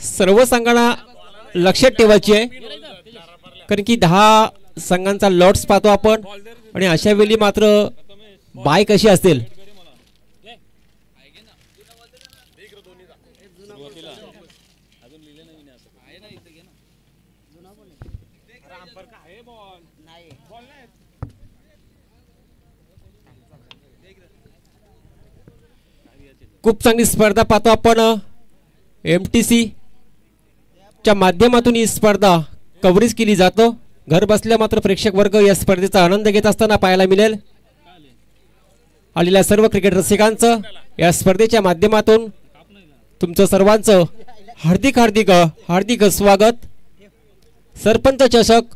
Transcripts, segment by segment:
सर्व संघांना लक्षात ठेवायची आहे, कारण की 10 संघांचा लॉट्स पाहतो आपण आणि अशा वेळी मात्र बाय कशी असेल. खूप चांगली स्पर्धा पाहतो आपण. MTC च्या माध्यमातून ही स्पर्धा कव्हरेज केली जातो. घर बसल्या मात्र प्रेक्षक वर्ग या स्पर्धेचा आनंद घेत असताना पाहायला मिळेल. आलेल्या सर्व क्रिकेट रसिकांचं या स्पर्धेच्या माध्यमातून तुमचं सर्वांचं हार्दिक हार्दिक हार्दिक स्वागत. सरपंच चषक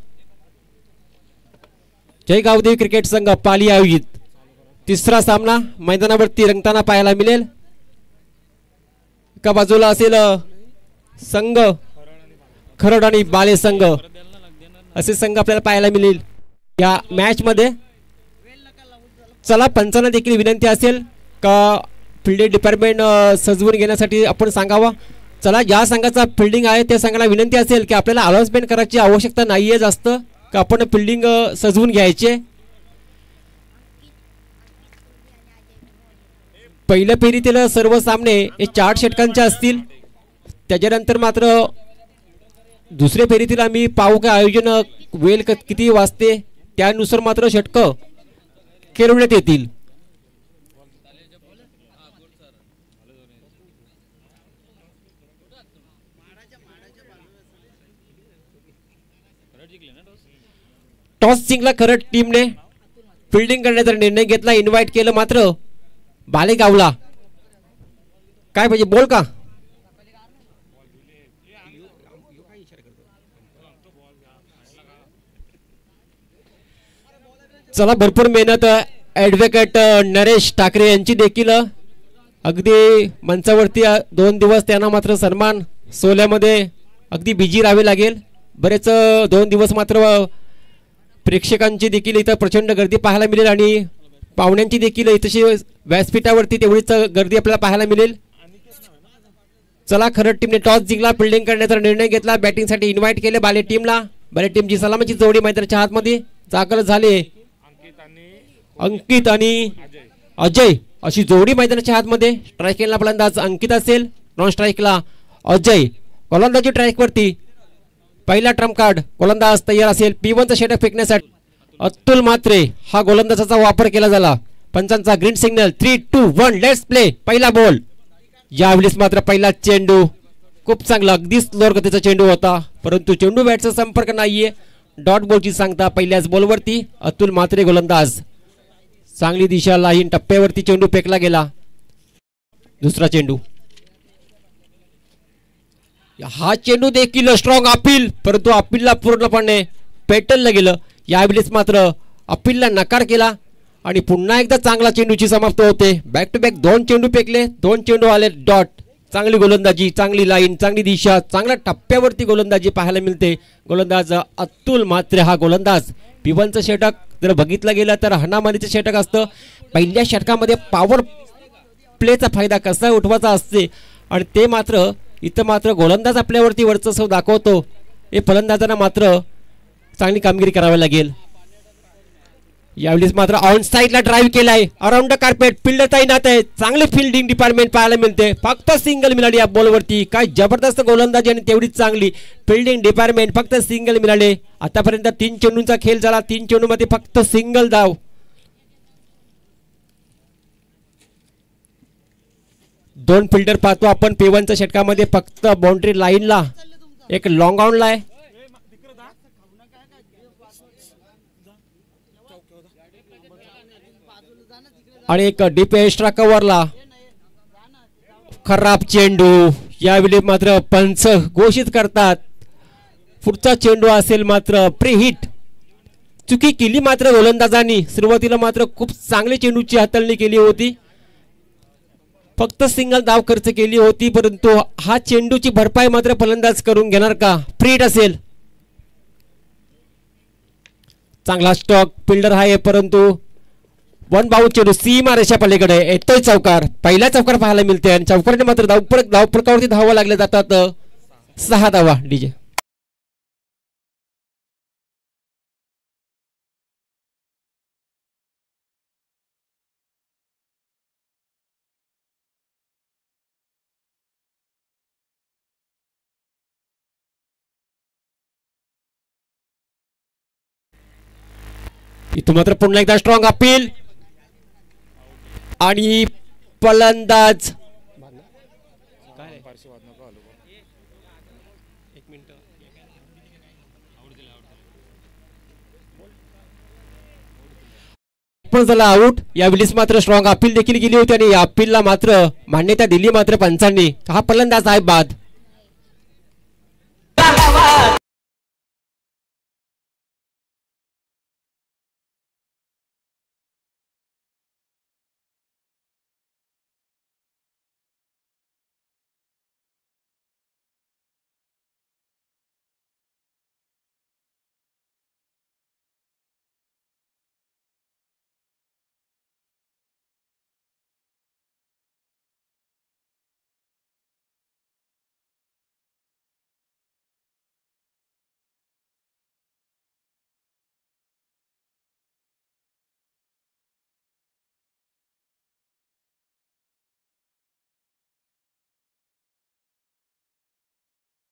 जय गावदेवी क्रिकेट संघ पाली आयोजित तिसरा सामना मैदानावरती रंगताना पाहायला मिळेल. एका बाजूला असेल संघ खरड आणि बाले संघ असे संघ आपल्याला पाहायला मिळेल या मॅच मध्ये. चला पंचांना देखील विनंती असेल का फिल्डिंग डिपार्टमेंट सजवून घेण्यासाठी आपण सांगावा. चला ज्या संघाचा फिल्डिंग आहे त्या संघाला विनंती असेल की आपल्याला अनाउन्समेंट करायची आवश्यकता नाहीये जास्त, का आपण फिल्डिंग सजवून घ्यायचे. पहिल्या फेरीतील सर्व सामने हे 4 षटकांचे असतील. त्याच्यानंतर मात्र दुसऱ्या फेरीतील आम्ही पाहू का आयोजन वेळ किती वाजते त्यानुसार मात्र षटक खेळवण्यात येतील. टॉस जिंकला खरड टीमने. फिल्डिंग करण्याचा निर्णय घेतला. इन्व्हाइट केलं मात्र बालेगावला. काय पाहिजे बोल का. चला भरपूर मेहनत ॲडव्होकेट नरेश ठाकरे यांची देखील अगदी मंचावरती 2 दिवस त्यांना मात्र सन्मान सोहळ्यामध्ये अगदी बिझी राहावे लागेल. बरेच 2 दिवस मात्र प्रेक्षकांची देखील इथं प्रचंड गर्दी पाहायला मिळेल आणि पाहुण्यांची देखील इथशी व्यासपीठावरती तेवढीच गर्दी आपल्याला पाहायला मिळेल. चला खरड टीमने टॉस जिंकला. फिल्डिंग करण्याचा निर्णय घेतला. बॅटिंगसाठी इन्व्हाइट केले बाले टीमला. बाले टीमची सलामीची जोडी मैदानाच्या हातमध्ये दाखल झाली. अंकित आणि अजय अशी जोडी मैदानाच्या हातमध्ये. स्ट्राईकला फलंदाज अंकित असेल, नॉन स्ट्राईकला अजय. गोलंदाजी ट्रॅकवरती पहिला ट्रम्प कार्ड गोलंदाज तयार असेल. P1 चा षटक फेकण्यासाठी अतुल म्हात्रे हा गोलंदाजाचा वापर केला झाला. पंचांचा ग्रीन सिग्नल 3, 2, 1 लेट्स प्ले. पहिला बॉल. यावेळेस मात्र पहिला चेंडू खूप चांगला अगदी स्लोअर गतीचा चेंडू होता, परंतु चेंडू बॅटचा संपर्क नाहीये. डॉट बॉलची सांगता पहिल्याच बॉलवरती अतुल म्हात्रे गोलंदाज. चांगली दिशा लाईन टप्प्यावरती चेंडू फेकला गेला. दुसरा चेंडू. हा चेंडू देखील स्ट्रॉंग अपील, परंतु अपीलला पूर्णपणे पेटलला गेलं. यावेळेस मात्र अपीलला नकार केला आणि पुन्हा एकदा चांगला चेंडूची समाप्त होते. बॅक टू बॅक 2 चेंडू फेकले, 2 चेंडू आले डॉट. चांगली गोलंदाजी, चांगली लाईन, चांगली दिशा, चांगल्या टप्प्यावरती गोलंदाजी पाहायला मिळते. गोलंदाज अतुल म्हात्रे हा गोलंदाज. P1 चं षटक जर बघितलं गेलं तर हनामानीचं षटक असतं. पहिल्या षटकामध्ये पॉवर प्लेचा फायदा कसा उठवायचा असते आणि ते मात्र इथं मात्र गोलंदाज आपल्यावरती वर्चस्व दाखवतो. हे फलंदाजांना मात्र चांगली कामगिरी करावी लागेल. यावेळेस मात्र ऑन साइडला ड्राईव्ह केलाय. अराउंड द कार्पेट फिल्डर तैनात आहे. चांगले फिल्डिंग डिपार्टमेंट पाहायला मिळते. फक्त सिंगल मिळाली या बॉलवरती. काय जबरदस्त गोलंदाजी आणि तेवढीच चांगली फिल्डिंग डिपार्टमेंट. फक्त सिंगल मिळाले. आतापर्यंत 3 चेंडूंचा खेळ झाला. 3 चेंडूमध्ये फक्त सिंगल धाव. दोन फिल्डर पाहतो आपण P1 च्या षटकामध्ये. फक्त बाउंड्री लाईनला एक लॉंग ऑनला आहे. आणि एक डीप एक्स्ट्रा कव्हरला. खराब चेंडू. यावेळी मात्र पंच घोषित करतात पुढचा चेंडू असेल मात्र प्री हिट. चुकी केली मात्र गोलंदाजांनी. सुरुवातीला मात्र खूप चांगली चेंडूची हाताळणी केली होती. फक्त सिंगल धाव खर्च केली होती, परंतु हा चेंडूची भरपाई मात्र फलंदाज करून घेणार का. फ्री हिट असेल. चांगला स्टॉक फिल्डर आहे, परंतु 1 बाउंड चेंडू सीमा रेषा पलीकडे येतोय चौकार. पहिला चौकार पाहायला मिळते आणि चौकाराने मात्र धावपळकावरती धावा लागल्या जातात. 6 धावा डीजे. इथं मात्र पुन्हा एकदा स्ट्रॉंग अपील आणि फलंदाज पण झाला आउट. यावेळेस मात्र स्ट्रॉंग अपील देखील गेली होती आणि या अपीलला मात्र मान्यता दिली मात्र पंचांनी. हा फलंदाज आहे बाद.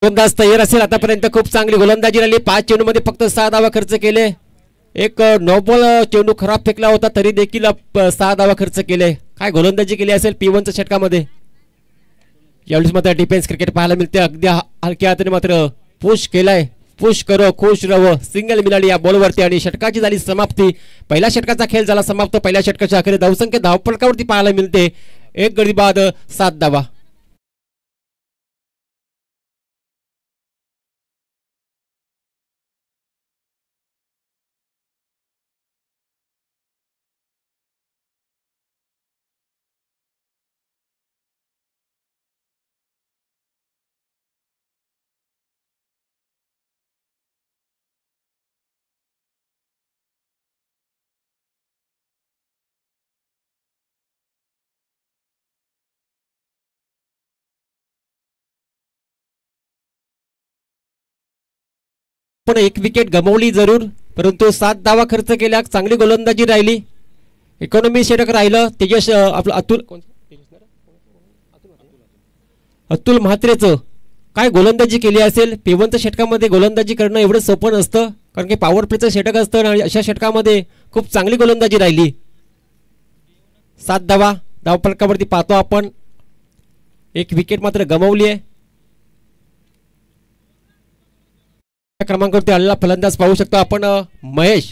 गोलंदाज तयार असेल. आतापर्यंत खूप चांगली गोलंदाजी राहिली. 5 चेंडूमध्ये फक्त 6 धावा खर्च केले. एक नो बॉल चेंडू खराब फेकला होता तरी देखील 6 धावा खर्च केले. काय गोलंदाजी केली असेल P1च्या षटकामध्ये. यावेळेस मात्र डिफेन्स क्रिकेट पाहायला मिळते. अगदी हलक्या हाताने मात्र पुश केलाय. पुश करो खुश रहो सिंगल मिळाली या बॉलवरती आणि षटकाची झाली समाप्ती. पहिल्या षटकाचा खेळ झाला समाप्त. पहिल्या षटकाच्या अखेर धावसंख्या धावफलकावरती पाहायला मिळते 1 गडी बाद 7 धावा. पण एक विकेट गमावली जरूर परंतु 7 धावा खर्च केल्या. चांगली गोलंदाजी राहिली. इकॉनॉमी षटक राहिलं. तेजस आपलं अतुल म्हात्रेचं काय गोलंदाजी केली असेल. P1च्या षटकामध्ये गोलंदाजी करणं एवढं सोपं नसतं कारण की पॉवर प्लेचं षटक असतं आणि अशा षटकामध्ये खूप चांगली गोलंदाजी राहिली. 7 धावा धावफलकावरती पाहतो आपण. एक विकेट मात्र गमावली आहे. क्रमांकावरती आलेला फलंदाज पाहू शकतो आपण महेश.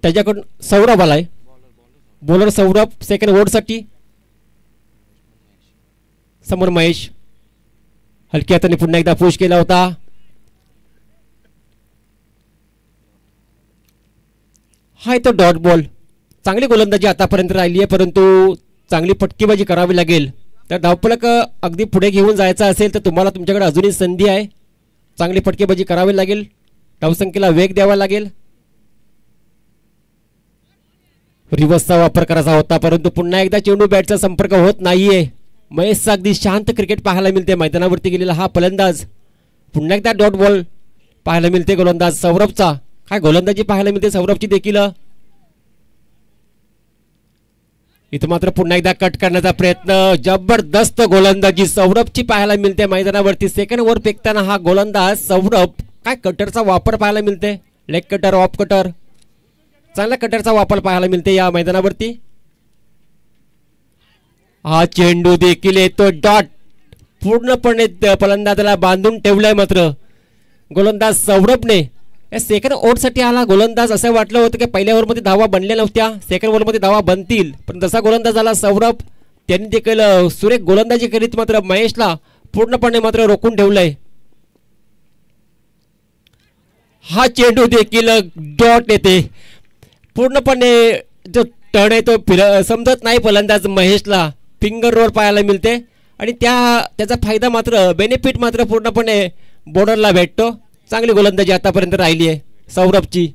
त्याच्याकडून सौरभ आलाय. बॉलर सौरभ सेकंड ओव्हरसाठी. समोर महेश हलक्या हाताने पुन्हा एकदा पुश केला होता. हा तो डॉट बॉल. चांगली गोलंदाजी आतापर्यंत राहिली आहे परंतु चांगली फटकेबाजी करावी लागेल. तर धावफलक अगदी पुढे घेऊन जायचं असेल तर तुम्हाला तुमच्याकडे अजूनही संधी आहे. चांगली फटकेबाजी करावी लागेल. धावसंख्येला वेग द्यावा लागेल. रिव्हर्सचा वापर करायचा होता परंतु पुन्हा एकदा चेंडू बॅटचा संपर्क होत नाहीये. महेशचा अगदी शांत क्रिकेट पाहायला मिळते. मैदानावरती गेलेला हा फलंदाज. पुन्हा एकदा डॉट बॉल पाहायला मिळते. गोलंदाज सौरभचा. काय गोलंदाजी पाहायला मिळते सौरभची देखील. इथं मात्र पुन्हा एकदा कट करण्याचा प्रयत्न. जबरदस्त गोलंदाजी सौरभची पाहायला मिळते मैदानावरती. सेकंड ओव्हर फेकताना हा गोलंदाज सौरभ काय कटरचा वापर पाहायला मिळते. लेग कटर ऑफ कटर चांगला कटरचा वापर पाहायला मिळते या मैदानावरती. हा चेंडू देखील येतो डॉट. पूर्णपणे फलंदाजाला बांधून ठेवलाय मात्र गोलंदाज सौरभने. सेकंड ओव्हरसाठी आला गोलंदाज. असं वाटलं होतं की पहिल्या ओव्हरमध्ये धावा बनल्या नव्हत्या. सेकंड ओव्हरमध्ये धावा बनतील पण जसा गोलंदाज आला सौरभ त्यांनी देखील सुरेख गोलंदाजी करीत मात्र महेशला पूर्णपणे मात्र रोखून ठेवलंय. हा चेंडू देखील डॉट येते. पूर्णपणे जो टर्न आहे तो समजत नाही फलंदाज महेशला. फिंगर रोल पाहायला मिळते आणि त्याचा फायदा मात्र बेनिफिट मात्र पूर्णपणे बॉर्डरला भेटतो. चांगली गोलंदाजी आतापर्यंत राहिली आहे सौरभची.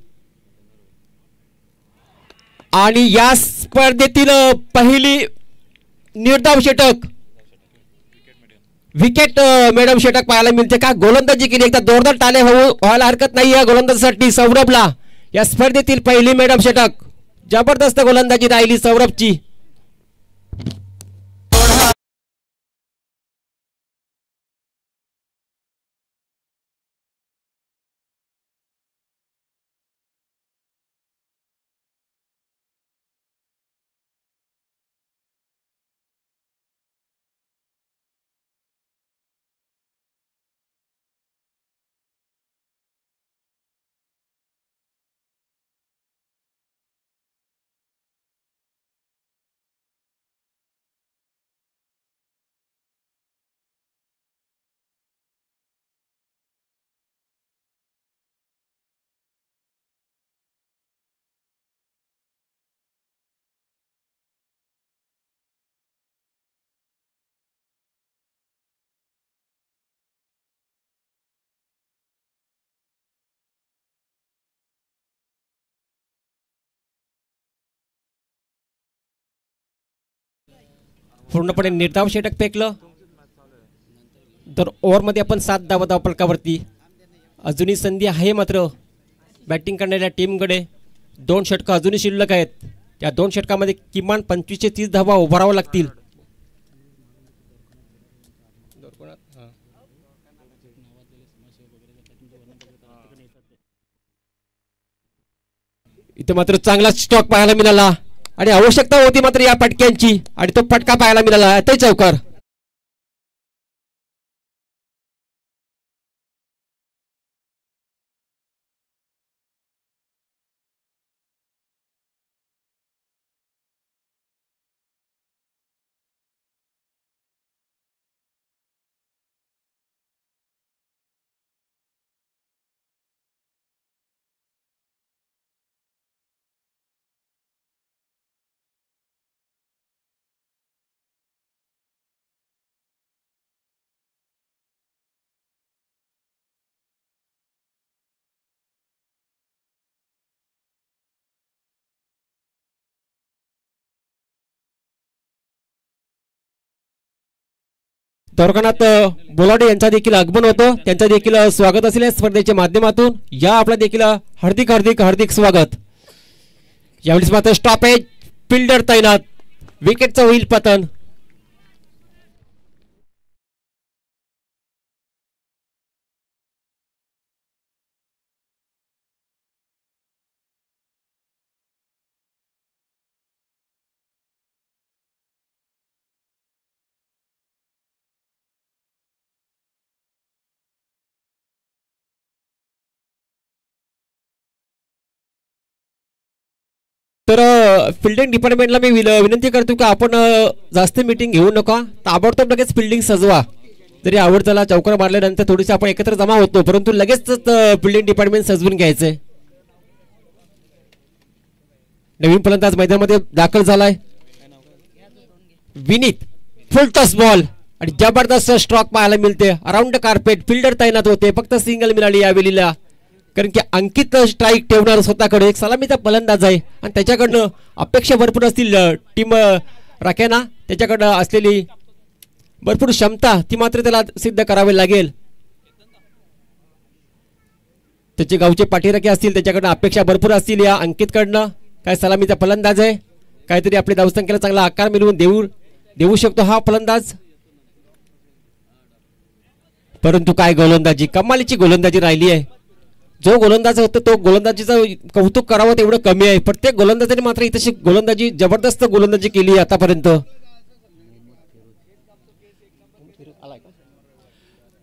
आणि या स्पर्धेतील पहिली निर्धाव षटक विकेट मॅडम षटक पाहायला मिळते का गोलंदाजी केली एकदा जोरदार टाळे व्हायला हरकत नाही या गोलंदाजीसाठी सौरभला या स्पर्धेतील पहिली मॅडम षटक जबरदस्त गोलंदाजी राहिली सौरभची पूर्णपणे निर्धाव षटक फेकलं तर ओव्हरमध्ये आपण 7 धावा धावफलकावरती अजूनही संधी आहे मात्र बॅटिंग करणाऱ्या टीमकडे 2 षटकं अजूनही शिल्लक आहेत त्या 2 षटकामध्ये किमान 25 ते 30 धावा उभाराव्या लागतील इथे मात्र चांगला स्टॉक पाहायला मिळाला आणि आवश्यकता होती मात्र या फटक्यांची आणि तो फटका पाहायला मिळाला ते चौकार दौरखानात बोलाडे यांचा देखील आगमन होतं त्यांचा देखील स्वागत असेल या स्पर्धेच्या माध्यमातून या आपला देखील हार्दिक हार्दिक हार्दिक स्वागत यावेळेस मात्र स्टॉपेज फिल्डर तैनात विकेटचं होईल पतन तर फिल्डिंग डिपार्टमेंटला मी विनंती करतो की आपण जास्त मीटिंग घेऊ नका ताबडतोब लगेच फिल्डिंग सजवा जरी आवडताला चौकार मारल्यानंतर थोडीशी आपण एकत्र जमा होतो परंतु लगेच फिल्डिंग डिपार्टमेंट सजवून घ्यायचंय नवीन फलंदाज मैदानामध्ये दाखल झालाय विनीत फुल टॉस बॉल आणि जबरदस्त स्ट्रोक पाहायला मिळते अराउंड कार्पेट फिल्डर तैनात होते फक्त सिंगल मिळाली यावेळीला कारण की अंकित स्ट्राईक ठेवणार स्वतःकडे एक सलामीचा फलंदाज आहे आणि त्याच्याकडनं अपेक्षा भरपूर असतील टीम राख्याना त्याच्याकडं असलेली भरपूर क्षमता ती मात्र त्याला सिद्ध करावी लागेल त्याचे गावचे पाठीराखे असतील त्याच्याकडनं अपेक्षा भरपूर असतील या अंकितकडनं काय सलामीचा फलंदाज आहे काहीतरी आपल्या धावसंख्येला चांगला आकार मिळवून देऊ शकतो हा फलंदाज परंतु काय गोलंदाजी कमालीची गोलंदाजी राहिली आहे जो गोलंदाज होता तो गोलंदाजीचं कौतुक करावं तेवढं कमी आहे प्रत्येक गोलंदाजाने मात्र इथे गोलंदाजी जबरदस्त गोलंदाजी केली आहे आतापर्यंत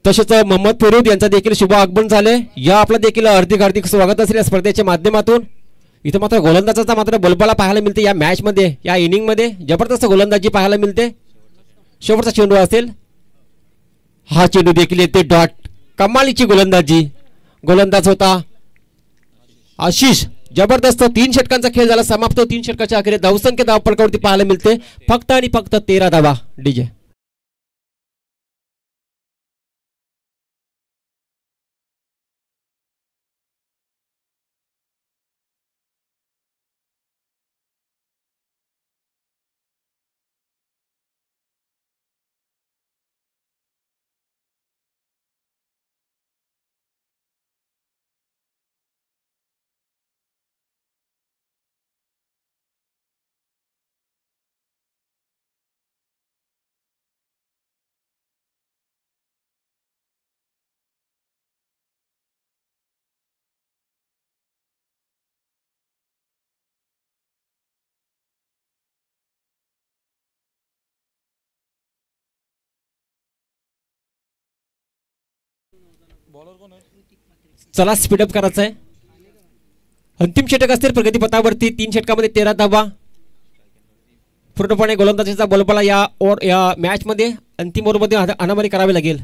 तसेच मोहम्मद फिरोज यांचा देखील शुभ आगमन झाले या आपला देखील हार्दिक हार्दिक स्वागत असेल या स्पर्धेच्या माध्यमातून इथे मात्र गोलंदाजाचा मात्र बोलबाला पाहायला मिळते या मॅच मध्ये या इनिंग मध्ये जबरदस्त गोलंदाजी पाहायला मिळते शेवटचा चेंडू असेल हा चेंडू देखील येते डॉट कमालीची गोलंदाजी गोलंदाज होता आशिष जबरदस्त 3 षटकांचा खेळ झाला समाप्त 3 षटकाच्या अखेर धावसंख्या धावफलकावरती पाहायला मिळते फक्त आणि फक्त 13 धावा डीजे चला स्पीडअप करायचं आहे. अंतिम षटक असतील प्रगती पथावरती. 3 षटकामध्ये 13 धावा. पूर्णपणे गोलंदाजीचा बोलबाला या मॅच मध्ये अंतिम ओव्हरमध्ये अनामारी करावी लागेल.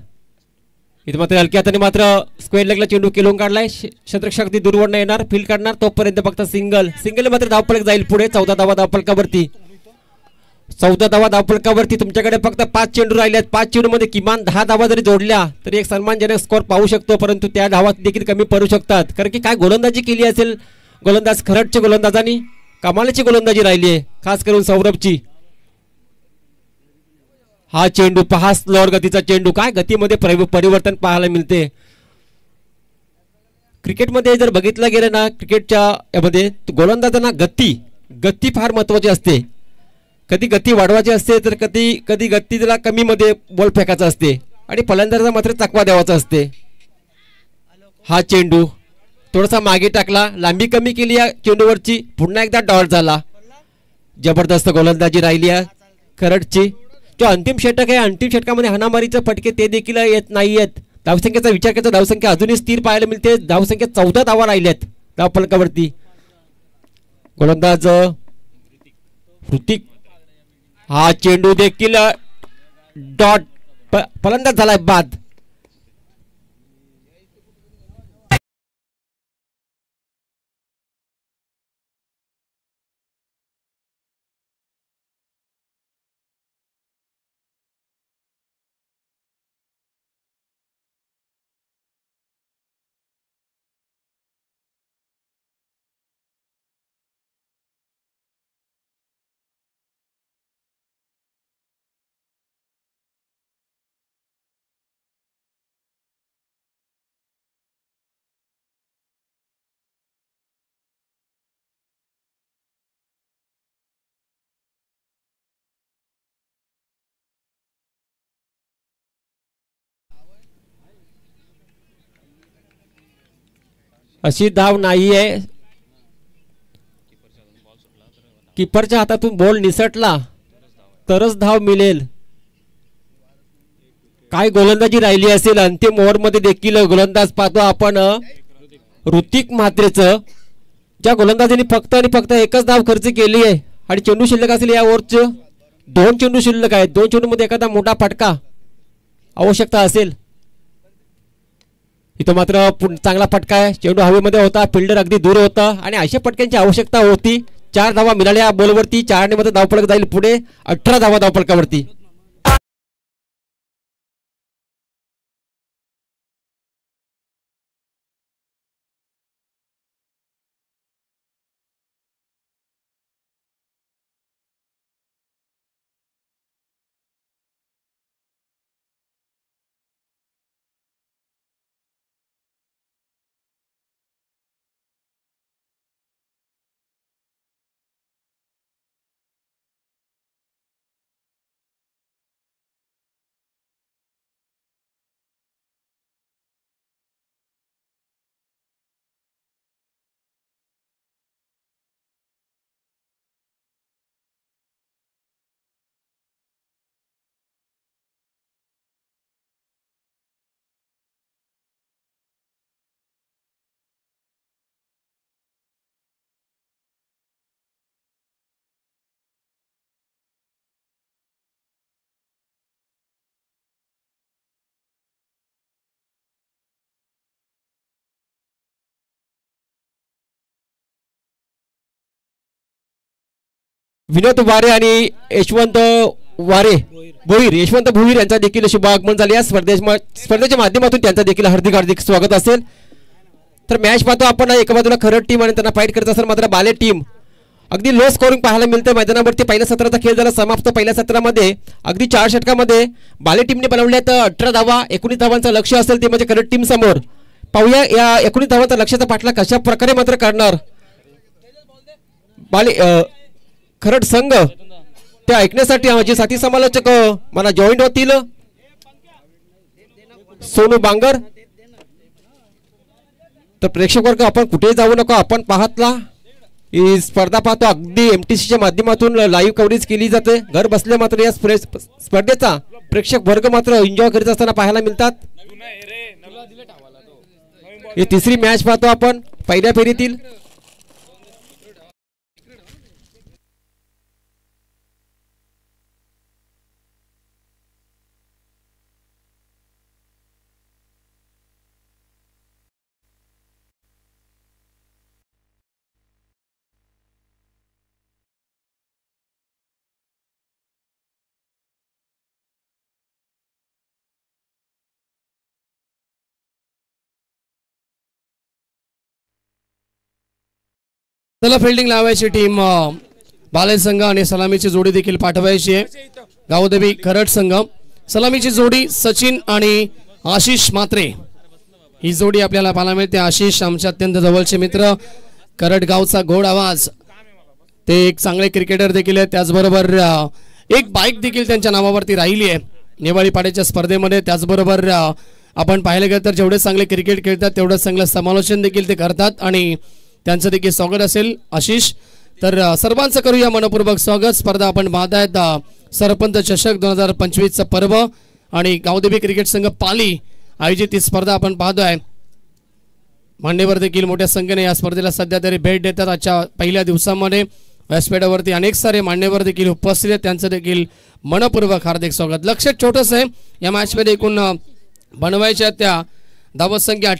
इथे मात्र हलक्या हाताने मात्र स्क्वेअर लेगला चेंडू केलून काढलाय. क्षेत्ररक्षक अगदी दूरवर येणार, फील्ड काढणार, तोपर्यंत फक्त सिंगल मात्र धावफलक जाईल पुढे. 14 धावा धावफलकावरती. 14 धावा धावफलकावरती. तुमच्याकडे फक्त 5 चेंडू राहिल्यात. 5 चेंडू मध्ये किमान 10 धावा जरी जोडल्या तरी एक सन्मानजनक स्कोअर पाहू शकतो, परंतु त्या धावा देखील कमी पडू शकतात. कारण की काय गोलंदाजी केली असेल गोलंदाज खरडच्या गोलंदाजांनी. कमालीची गोलंदाजी राहिली आहे, खास करून सौरभची. हा चेंडू पहा, स्लोअर गतीचा चेंडू. काय गतीमध्ये परिवर्तन पाहायला मिळते. क्रिकेटमध्ये जर बघितलं गेलं ना, क्रिकेटच्या यामध्ये गोलंदाजांना गती फार महत्वाची असते. कधी गती वाढवायची असते तर कधी गती त्याला कमी मध्ये बॉल फेकायचा असते आणि फलंदाजाला मात्र चकवा द्यावाचा असते. हा चेंडू थोडासा मागे टाकला, लांबी कमी केली या चेंडूवरची. पुन्हा एकदा डॉट झाला. जबरदस्त गोलंदाजी राहिली आहे खरडची. जो अंतिम षटक आहे, अंतिम षटकामध्ये हाणामारीचे फटके ते देखील येत नाहीयेत. धावसंख्येचा विचार केला, धावसंख्या अजूनही स्थिर पाहायला मिळते. धावसंख्या 14 धावा राहिल्यात धावफलकावरती. गोलंदाज ऋतिक. हा चेंडू देखील डॉट, फलंदाज झालाय बाद. अशी धाव नाहीये. कीपरच्या हातातून बॉल निसटला तरच धाव मिळेल. काय गोलंदाजी राहिली असेल अंतिम ओव्हर मध्ये देखील. गोलंदाज पाहतो आपण ऋतिक म्हात्रेचं, ज्या गोलंदाजांनी फक्त आणि फक्त एकच धाव खर्च केली आहे आणि चेंडू शिल्लक असेल या ओव्हरचं. 2 चेंडू शिल्लक आहेत. 2 चेंडू मध्ये एखादा मोठा फटका आवश्यकता असेल. इथं मात्र चांगला फटका आहे. चेंडू हवेमध्ये होता, फिल्डर अगदी दूर होता आणि अशा फटक्यांची आवश्यकता होती. 4 धावा मिळाल्या बॉलवरती. 4 ने मध्ये धावफलक जाईल पुढे. 18 धावा धावफलकावरती. विनोद वारे आणि यशवंत भोईर यांचा देखील शुभ आगमन झाले. या स्पर्धेच्या माध्यमातून त्यांचा देखील हार्दिक स्वागत असेल. तर मॅच पाहतो आपण. एका बाजूला खरड टीम आणि त्यांना फाईट करत असेल मात्र बाले टीम. अगदी लो स्कोरिंग पाहायला मिळते मैदानावरती. पहिल्या सत्राचा खेळ झाला समाप्त. पहिल्या सत्रामध्ये अगदी 4 षटकामध्ये बाले टीमने बनवल्यात 18 धावा. 19 धावांचं लक्ष असेल ते म्हणजे खरड टीम समोर. पाहूया या 19 धावांचा लक्ष्याचा पाठला कशा प्रकारे मात्र करणार बाले खरड संघ. ते ऐकण्यासाठी माझे साथी समालोचक मला जॉईंट होतील. सोनू बांगर. तर प्रेक्षक वर्ग आपण कुठेही जाऊ नका. आपण पाहतला ही स्पर्धा पाहतो अगदी एमटीसीच्या माध्यमातून लाईव्ह कव्हरेज केली जाते. घर बसल्या मात्र या स्पर्धेचा प्रेक्षक वर्ग मात्र एन्जॉय करीत असताना पाहायला मिळतात. ही तिसरी मॅच पाहतो आपण पहिल्या फेरीतील. चला फिल्डिंग लावायची टीम बाले संघ आणि सलामीची जोडी देखील पाठवायची आहे. गावदेवी खरड संघ सलामीची जोडी सचिन आणि आशिष मात्रे ही जोडी आपल्याला पाहायला मिळते. आशिष आमचे अत्यंत जवळचे मित्र, खरड गावचा गोड आवाज, ते एक चांगले क्रिकेटर देखील आहेत. त्याचबरोबर एक बाईक देखील त्यांच्या नावावरती राहिली आहे नेवाळी पाड्याच्या स्पर्धेमध्ये. त्याचबरोबर आपण पाहिलं गेलं तर जेवढे चांगले क्रिकेट खेळतात तेवढं चांगलं समालोचन देखील ते करतात आणि त्यांचं देखील स्वागत असेल आशिष. तर सर्वांचं करूया मनपूर्वक स्वागत. स्पर्धा आपण पाहतायत सरपंच चषक 2025चं पर्व आणि गावदेवी क्रिकेट संघ पाली आयोजित ही स्पर्धा आपण पाहतोय. मान्यवर देखील मोठ्या संख्येने या स्पर्धेला सध्या तरी भेट देतात. आजच्या पहिल्या दिवसामध्ये व्यासपीठावरती अनेक सारे मान्यवर देखील उपस्थित आहेत, त्यांचं देखील मनपूर्वक हार्दिक स्वागत. लक्ष छोटंसं आहे या मॅचमध्ये एकूण बनवायच्या त्या धावत संख्या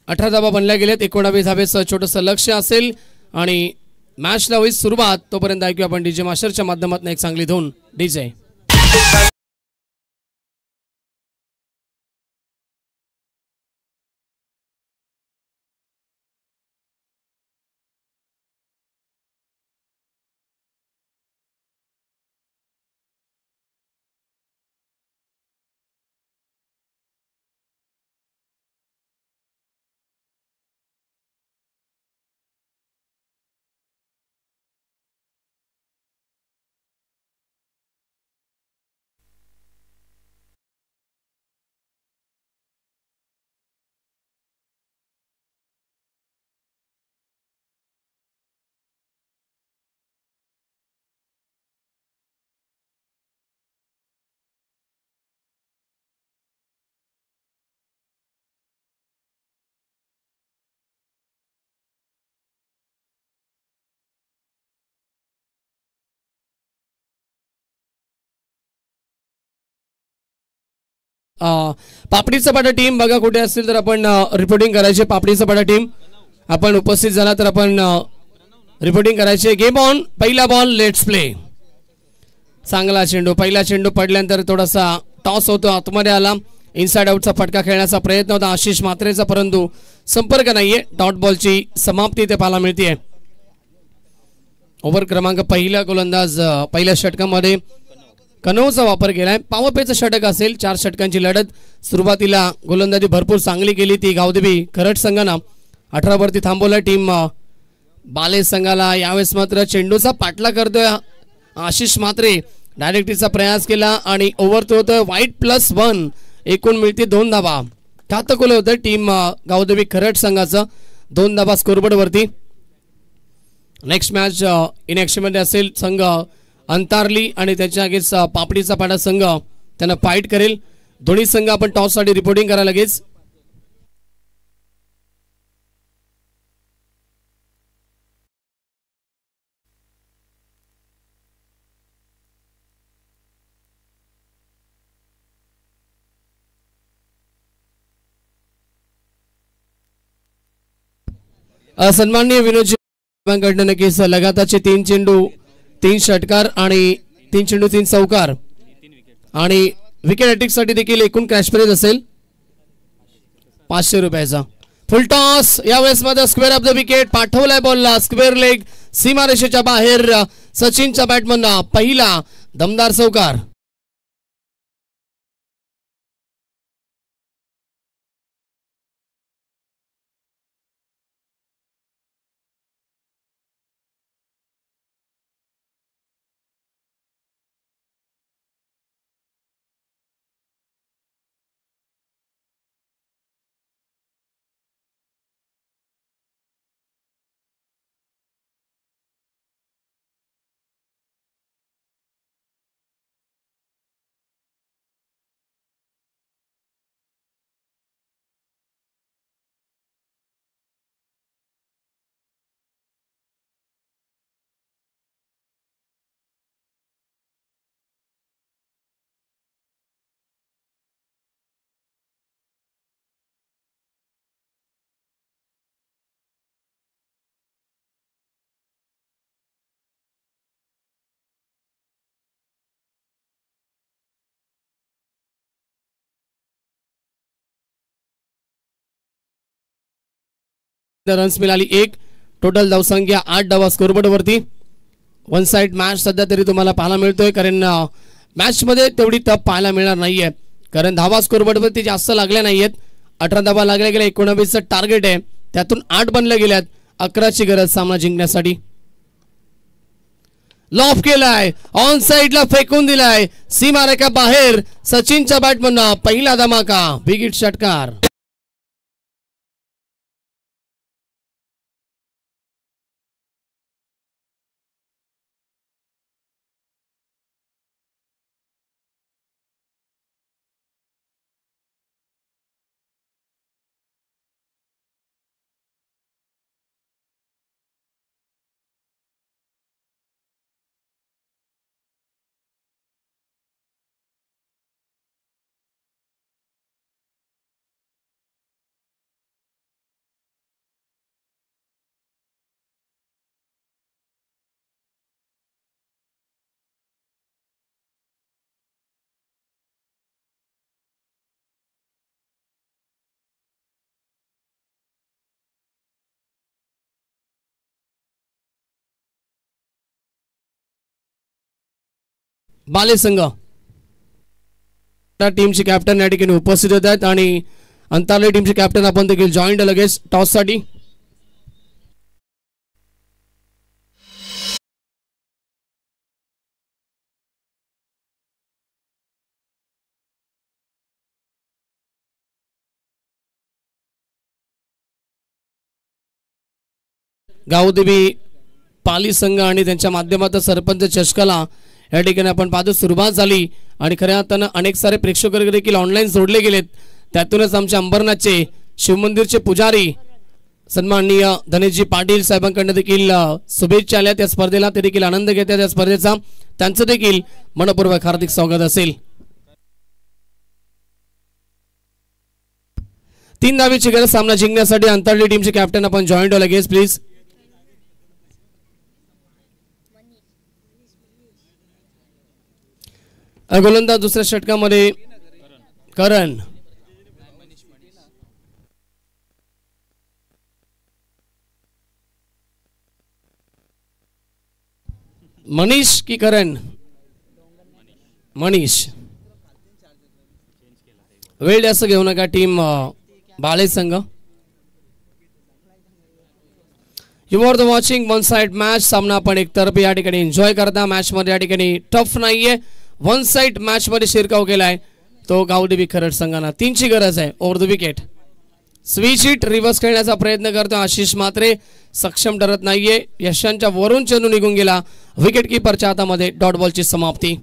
18 धावा बनल्या गेल्यात. 19 धावेचं छोटंसं लक्ष असेल आणि मॅचला होईल सुरुवात. तोपर्यंत ऐकूया आपण डीजे मास्टरच्या माध्यमातून एक चांगली धून. डीजे पापडी चपाटा टीम बघा कुठे असतील तर आपण रिपोर्टिंग करायचे. पापडी चपाटा टीम आपण उपस्थित झाला तर आपण रिपोर्टिंग करायचे. Game on. पहिला बॉल लेट्स प्ले. चांगला चेंडू, पहिला चेंडू पडल्यानंतर थोडासा टॉस होतो, आतमध्ये आला. इनसाइड आउटचा फटका खेळण्याचा प्रयत्न होता आशिष मात्रेचा, परंतु संपर्क नाहीये. डॉट बॉलची समाप्ती ते पाहायला मिळते. ओव्हर क्रमांक पहिला गोलंदाज पहिल्या षटकामध्ये कनौचा वापर केलाय. पावपेचं षटक असेल. 4 षटकांची लढत. सुरुवातीला गोलंदाजी भरपूर चांगली केली ती गावदेवी खरड संघानं 18 वरती थांबवलं. टीम बाले संघाला यावेळेस मात्र चेंडूचा पाठला करतोय आशिष मात्रे. डायरेक्टीचा प्रयास केला आणि ओव्हर तो होतोय. वाईट +1 एकूण मिळते 2 धावा. खातं होतं टीम गावदेवी खरड संघाचं 2 धावा स्कोरबोर्ड वरती. नेक्स्ट मॅच इन ॲक्शन मध्ये असेल संघ अंतारली आणि त्याच्या अगेन्स्ट पापडीचा पाडा संघ त्यांना फाईट करेल. दोन्ही संघ आपण टॉस साठी रिपोर्टिंग करायला लगेच. सन्माननीय विनोदजी कडनं नक्कीच लगातारचे 3 चेंडू 3 षटकार आणि 3 चेंडू 3 चौकार आणि विकेट हॅट्रिक साठी देखील एकूण कॅश प्राइज असेल 500 रुपयाचा. फुल टॉस यावेळेस मध्ये स्क्वेअर ऑफ द विकेट पाठवलाय बॉलला. स्क्वेअर लेग सीमारेषेच्या बाहेर. सचिनच्या बॅटमधनं पहिला दमदार चौकार. रन्स मिळाली 1. टोटल धावसंख्या 8 धावा स्कोरबोर्ड वरती. वन साइड मॅच सध्या तरी तुम्हाला पाहायला मिळतोय, कारण मॅच मध्ये तेवढी टप पाहायला मिळणार नाहीये, कारण धावा स्कोरबोर्ड वरती जास्त लागल्या नाहीयेत. 18 धावा लागल्या गेल्या, 19चं टार्गेट आहे, त्यातून 8 बनले गेल्यात. 11ची गरज सामना जिंकण्यासाठी. लॉफ केलाय, ऑन साइडला फेकून दिलाय, सीमारेखा बाहेर. सचिनच्या बॅटमधून पहिला धमाका, बिग हिट षटकार. बाले संघ टीमचे कॅप्टन या ठिकाणी उपस्थित होत आहेत आणि अंतरले टीमचे कॅप्टन आपण देखील जॉईंट लगेच टॉस साठी. गावदेवी पाली संघ आणि त्यांच्या माध्यमातून सरपंच चषकाला या ठिकाणी आपण पाहतो सुरुवात झाली आणि खऱ्या अर्थानं अनेक सारे प्रेक्षक देखील ऑनलाईन जोडले गेलेत. त्यातूनच आमच्या अंबरनाथचे शिवमंदिरचे पुजारी सन्माननीय धनेशजी पाटील साहेबांकडून देखील शुभेच्छा आल्या त्या स्पर्धेला. ते देखील आनंद घेतात या स्पर्धेचा. त्यांचं देखील मनपूर्वक हार्दिक स्वागत असेल. 3 धावेची गरज सामना जिंकण्यासाठी. अंतरली टीमचे कॅप्टन आपण जॉईंट हो लगेच प्लीज. गोलंदाज दुसऱ्या षटकामध्ये करण. मनीष की करण? मनीष. वेळ जास्त घेऊ नका टीम बाळे संघ. You are the watching one side match. सामना आपण एकतर्फी या ठिकाणी एन्जॉय करता. मॅच मध्ये या ठिकाणी टफ नाहीये. वन साइड मॅच मध्ये शिरकाव केलाय तो गावदेवी खरड संघाला. 3ची गरज आहे over the wicket. Switch hit reverse खेळण्याचा प्रयत्न करतो आशिष मात्रे, सक्षम ठरत नाहीये. यशांच्या वरून चेंडू निघून गेला. विकेट कीपरच्या हातामध्ये डॉट बॉलची समाप्ती.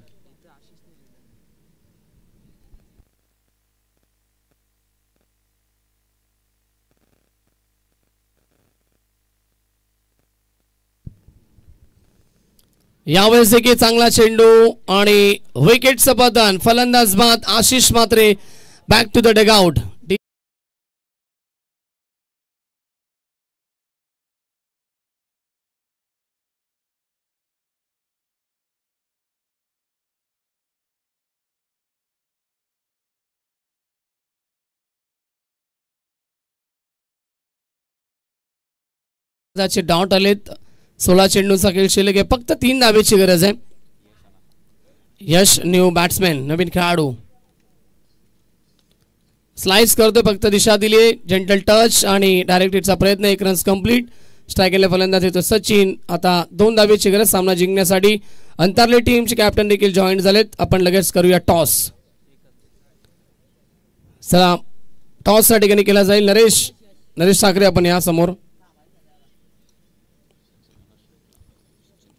यावेळेस देखील चांगला चेंडू आणि विकेटचं पतन. फलंदाज बाद Ashish Mhatre. Back to the dugout. डाऊट आलेत. 16 चेंडूचा खेळ शिल्लक आहे. फक्त 3 धावेची गरज आहे. यश न्यू बॅट्समॅन, नवीन खेळाडू. स्लाइस करतो, फक्त दिशा दिली. जेंटल टच आणि डायरेक्ट हिटचा प्रयत्न. 1 रन्स कंप्लीट. स्ट्रायकरला फलंदाज येतो सचिन. आता 2 धावेची गरज सामना जिंकण्यासाठी. अंतरले टीमचे कॅप्टन देखील जॉईन झालेत. आपण लगेच करूया टॉस. चला टॉस च्या ठिकाणी केला जाईल. नरेश ठाकरे आपण या समोर.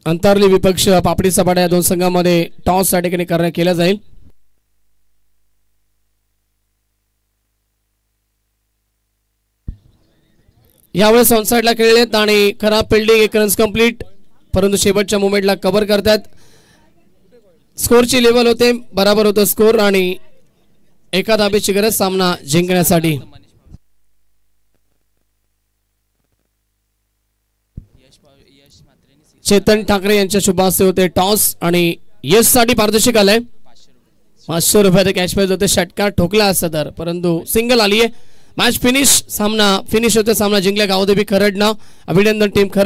अंतरली विपक्ष पापडी सपाटा या 2 संघांमध्ये टॉस च्या ठिकाणी केला जाईल. यावेळेस ऑन साइडला खेळलेत आणि खराब फिल्डिंग. 1 रन्स कंप्लीट, परंतु शेवटच्या मोमेंटला कव्हर करतात. स्कोरची लेवल होते, बराबर होतो स्कोर आणि 1 धावेची गरज सामना जिंकण्यासाठी. चेतन ठाकरे यांच्या शुभ हस्ते होते टॉस आणि यश साठी पारितोषिक आलंय. 500 रुपयाचं कॅश प्राइज होते. षटकार ठोकला असता तर, परंतु सिंगल आलीये. मॅच फिनिश होते सामना जिंकला गावदेवी खरडनं. अभिनंदन टीम खरड.